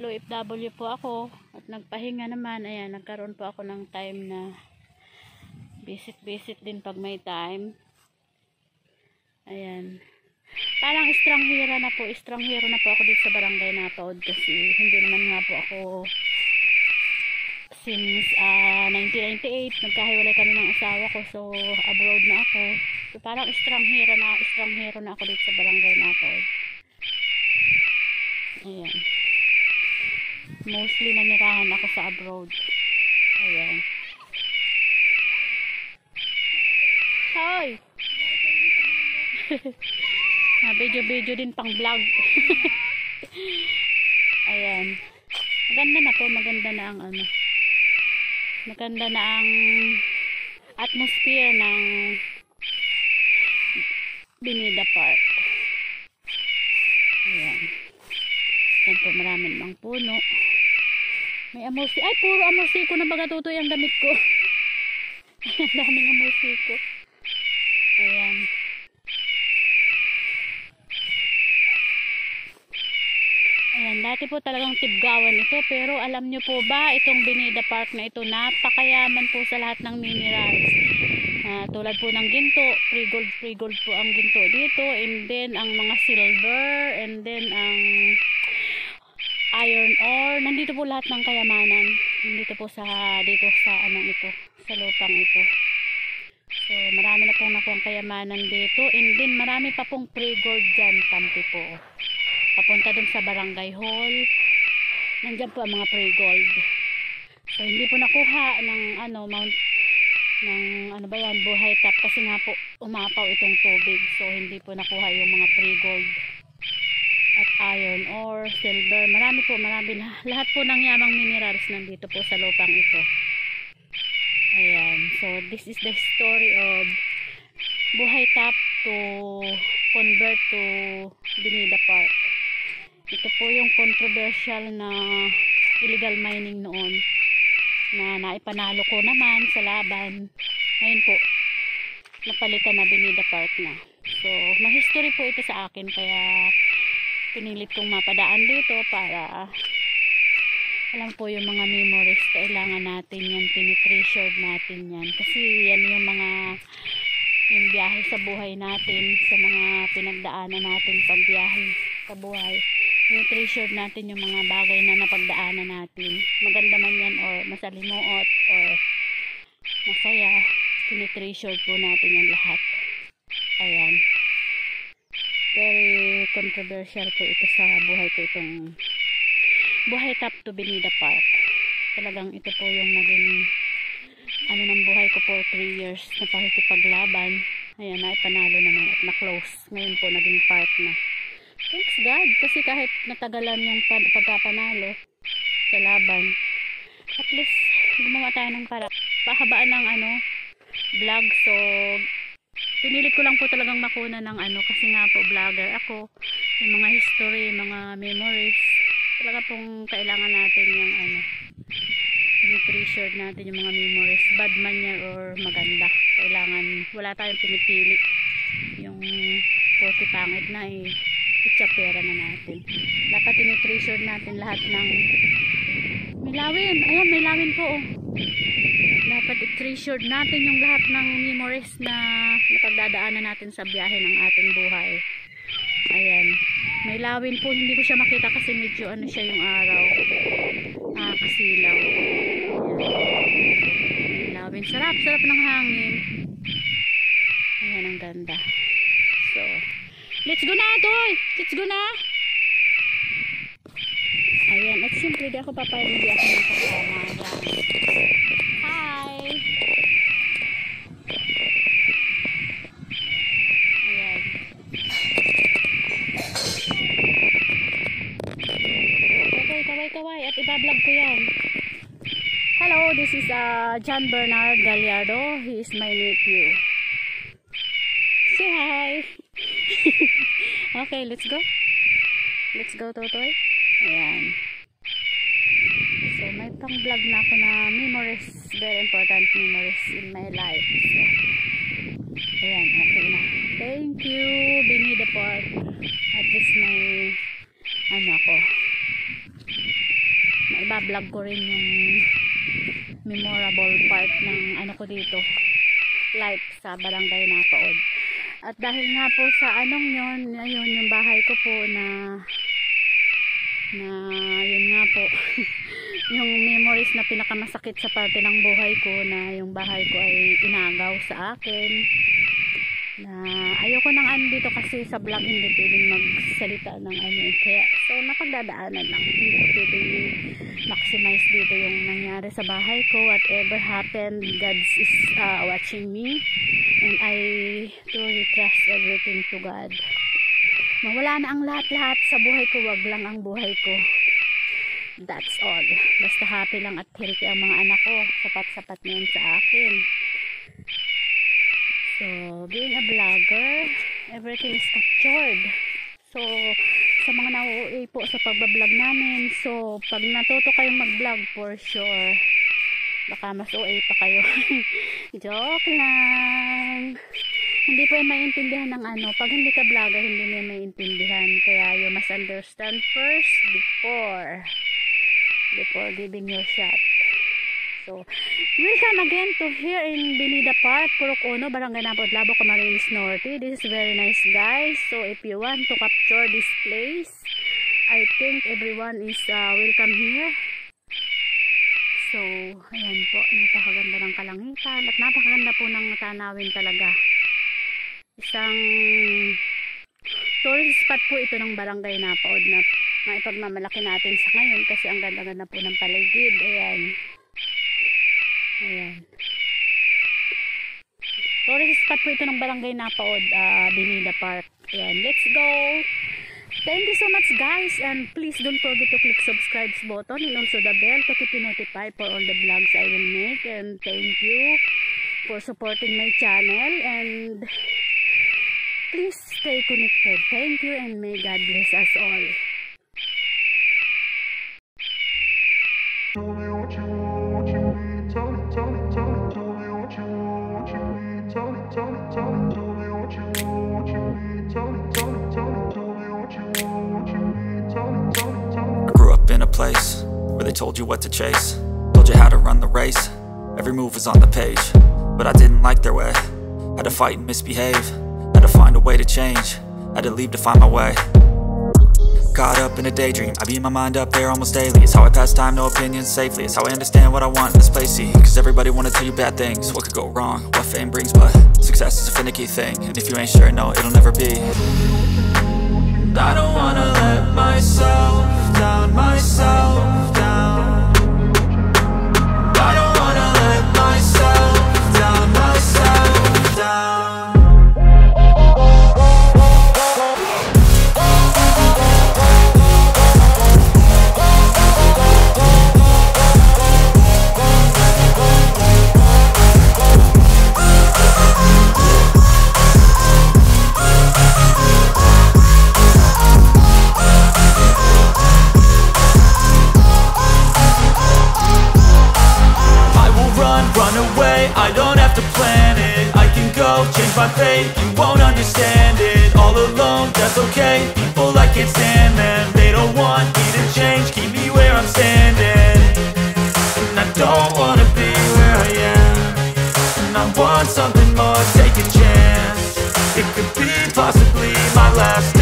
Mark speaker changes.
Speaker 1: OFW po ako at nagpahinga naman. Ayan, nagkaroon po ako ng time na visit din pag may time. Ayan. Parang estranghero na po ako dito sa barangay Napaod kasi hindi naman nga po ako since 1998 nagkahiwalay kami ng asawa ko, so abroad na ako. So parang estranghero na ako dito sa barangay Napaod. Ayan. Mostly nanirahan ako sa abroad. Ayan. Hoy! Video din pang vlog. Ayan. Maganda na ang atmosphere ng Binida Park. Ayan. Yan po, marami namang puno. May amorsi. Ay, puro amorsiko na baga tutoy ang damit ko. Ang daming amorsiko. Ayan. Ayan, dati po talagang tibgawan ito, pero alam nyo po ba, itong Binida Park na ito, napakayaman po sa lahat ng minerals. Tulad po ng ginto, pre-gold po ang ginto dito, and then ang mga silver, and then ang iron ore, nandito po lahat ng kayamanan. Nandito po sa lupang ito. So, marami na pong nakuha ang kayamanan dito, and then marami pa pong pre-gold dyan, kampi po. Papunta dun sa barangay hall, nandyan po ang mga pre-gold. So hindi po nakuha ng buhay tap kasi nga po umapaw itong tubig, so hindi po nakuha yung mga pre-gold at iron ore, silver, marami lahat po ng yamang minerals nandito po sa lupang ito. Ayan, so this is the story of buhay tap to convert to Binida Park. Ito po yung controversial na illegal mining noon na naipanalo ko naman sa laban. Ngayon po, napalitan na Binida Park na. So, may history po ito sa akin, kaya pinilit kong mapadaan dito para alam po yung mga memories. Kailangan natin yan, tinitreasured natin yan. Kasi yan yung biyahe sa buhay natin, sa mga pinagdaanan natin pagbiyahe sa buhay. Tinitreasured natin yung mga bagay na napagdaanan natin. Maganda man yan or masalimuot or masaya, tinitreasured po natin yan lahat. Ayan. Very controversial po ito sa buhay ko, itong buhay tap to Binida Park. Talagang ito po yung naging ng buhay ko for 3 years na pakikipaglaban. Ayan, naipanalo naman at na-close. Ngayon po naging park na. Thanks God, kasi kahit natagalan yung pagkapanalo sa laban, at least gumawa tayo ng pahabaan ng vlog. So pinilit ko lang po talagang makuna ng kasi nga po vlogger ako, yung mga history, mga memories, talaga pong kailangan natin yung tinitreasured natin yung mga memories, bad man yan or maganda. Kailangan, wala tayong pinipili yung puti pangit na itsapera na natin. Dapat tinitreasured natin lahat ng milawin. Ayan, may lawin po dapat i-treasured natin yung lahat ng memories na napagdadaanan natin sa biyahe ng ating buhay. Ayan, may lawin po, hindi ko siya makita kasi medyo siya yung araw, kasilaw. Ayan, may lawin, sarap ng hangin. Ayan, ang ganda. So let's go na, Toy! Let's go na! Ayan, at siyempre di ako papayag, hindi ako nakasama. Hi! Ayan. Kaway. At ibablog ko yan. Hello, this is John Bernard Gallardo. He is my nephew. Say hi! Okay, let's go. Let's go, Totoy. Ayan. So, may pang vlog na ako na memories, very important memories in my life. So, ayan, okay na. Thank you, Binida Park. At least may ako. ibablog ko rin yung memorable part ng ano ko dito, life sa Barangay Napaod. At dahil nga po sa anong yun, ayun yung bahay ko po na yun nga po yung memories na pinakamasakit sa parte ng buhay ko, na yung bahay ko ay inagaw sa akin, na ayoko nang dito kasi sa vlog hindi pwedeng magsalita ng kaya so napagdadaanan lang, hindi ko pwedeng maximize dito yung nangyari sa bahay ko. Whatever happened, God is watching me, and I truly trust everything to God. Mawala na ang lahat-lahat sa buhay ko, wag lang ang buhay ko. That's all. Basta happy lang at healthy ang mga anak ko, sapat-sapat na yun sa akin. So, being a vlogger, everything is captured. So, sa mga nauuwi po sa pagbablog namin, so, pag natuto kayong mag-vlog, for sure, baka mas OA pa kayo. Joke lang. Hindi po yung maintindihan ng pag hindi ka vlogger, hindi mo yung maintindihan. Kaya you must understand first before giving your shot. So, welcome again to here in Binida Park, Purok Uno, Barangay Napaod, Labo, Camarines Norte. This is very nice, guys. So, if you want to capture this place, I think everyone is welcome here. So, ayan po, napakaganda ng kalangitan at napakaganda po ng tanawin talaga. Isang tourist spot po ito ng Barangay Napaod na maipagmamalaki natin sa ngayon kasi ang ganda-ganda po ng paligid. Ayan. Ayan. Tourist spot po ito ng Barangay Napaod, Binida Park. Ayan, let's go! Thank you so much, guys, and please don't forget to click subscribe button and also the bell to keep you notified for all the vlogs I will make. And thank you for supporting my channel, and please stay connected. Thank you, and may God bless us all.
Speaker 2: Tell me what you want, what you need. Tell me what you want, what you need. Tell me what you want, what you need. Tell me what you want, what you need.
Speaker 3: I grew up in a place where they told you what to chase, told you how to run the race. Every move was on the page, but I didn't like their way. Had to fight and misbehave, had to find a way to change, had to leave to find my way. Caught up in a daydream, I beat my mind up there almost daily. It's how I pass time, no opinions safely. It's how I understand what I want in this place, see. Cause everybody wanna tell you bad things, what could go wrong, what fame brings. But success is a finicky thing, and if you ain't sure, no, it'll never be. I don't wanna let myself down, myself down. I don't wanna let myself down, myself down. Run away, I don't have to plan it. I can go, change my fate, you won't understand it. All alone, that's okay, people I can't stand them. They don't want me to change, keep me where I'm standing. And I don't wanna be where I am, and I want something more, take a chance. It could be possibly my last